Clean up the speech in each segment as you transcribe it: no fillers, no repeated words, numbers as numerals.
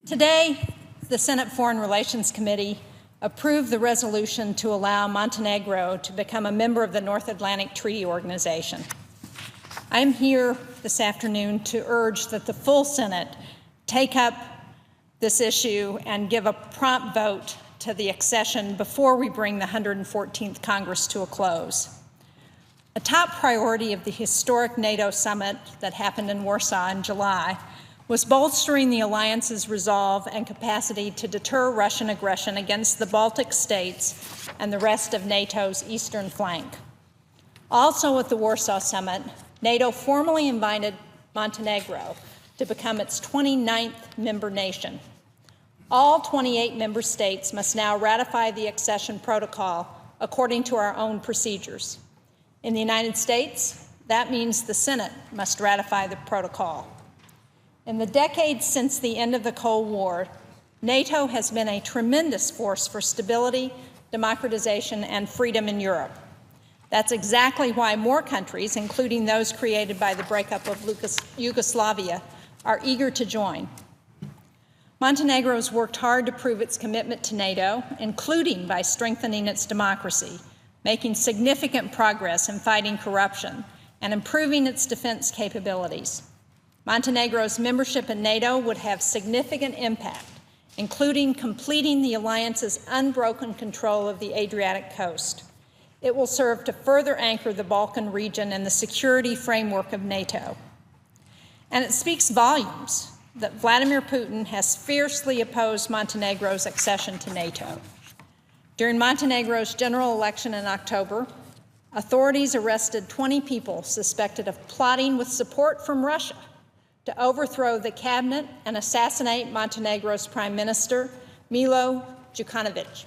Today, the Senate Foreign Relations Committee approved the resolution to allow Montenegro to become a member of the North Atlantic Treaty Organization. I'm here this afternoon to urge that the full Senate take up this issue and give a prompt vote to the accession before we bring the 114th Congress to a close. A top priority of the historic NATO summit that happened in Warsaw in July was bolstering the alliance's resolve and capacity to deter Russian aggression against the Baltic states and the rest of NATO's eastern flank. Also at the Warsaw Summit, NATO formally invited Montenegro to become its 29th member nation. All 28 member states must now ratify the accession protocol according to our own procedures. In the United States, that means the Senate must ratify the protocol. In the decades since the end of the Cold War, NATO has been a tremendous force for stability, democratization, and freedom in Europe. That's exactly why more countries, including those created by the breakup of Yugoslavia, are eager to join. Montenegro has worked hard to prove its commitment to NATO, including by strengthening its democracy, making significant progress in fighting corruption, and improving its defense capabilities. Montenegro's membership in NATO would have significant impact, including completing the alliance's unbroken control of the Adriatic coast. It will serve to further anchor the Balkan region in the security framework of NATO. And it speaks volumes that Vladimir Putin has fiercely opposed Montenegro's accession to NATO. During Montenegro's general election in October, authorities arrested 20 people suspected of plotting with support from Russia to overthrow the cabinet and assassinate Montenegro's Prime Minister, Milo Djukanovic.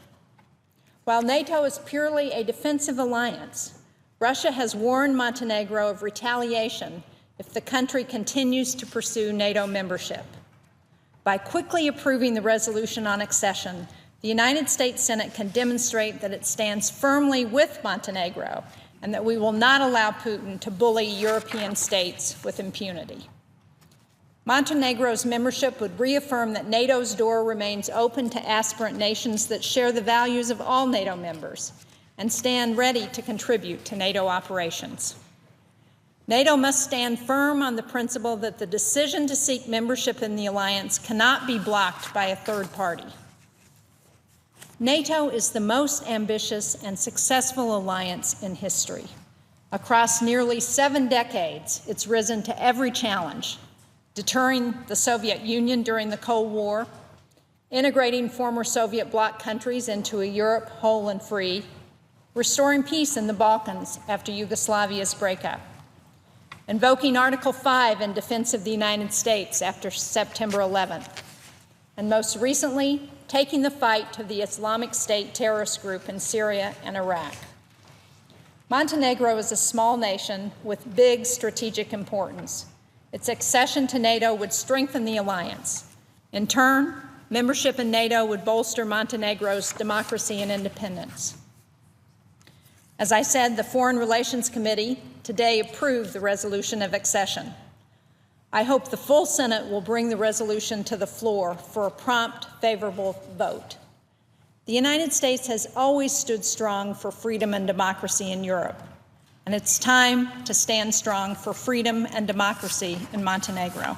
While NATO is purely a defensive alliance, Russia has warned Montenegro of retaliation if the country continues to pursue NATO membership. By quickly approving the resolution on accession, the United States Senate can demonstrate that it stands firmly with Montenegro and that we will not allow Putin to bully European states with impunity. Montenegro's membership would reaffirm that NATO's door remains open to aspirant nations that share the values of all NATO members and stand ready to contribute to NATO operations. NATO must stand firm on the principle that the decision to seek membership in the alliance cannot be blocked by a third party. NATO is the most ambitious and successful alliance in history. Across nearly 7 decades, it's risen to every challenge, deterring the Soviet Union during the Cold War, integrating former Soviet bloc countries into a Europe whole and free, restoring peace in the Balkans after Yugoslavia's breakup, invoking Article 5 in defense of the United States after September 11th, and most recently, taking the fight to the Islamic State terrorist group in Syria and Iraq. Montenegro is a small nation with big strategic importance. Its accession to NATO would strengthen the alliance. In turn, membership in NATO would bolster Montenegro's democracy and independence. As I said, the Foreign Relations Committee today approved the resolution of accession. I hope the full Senate will bring the resolution to the floor for a prompt, favorable vote. The United States has always stood strong for freedom and democracy in Europe, and it's time to stand strong for freedom and democracy in Montenegro.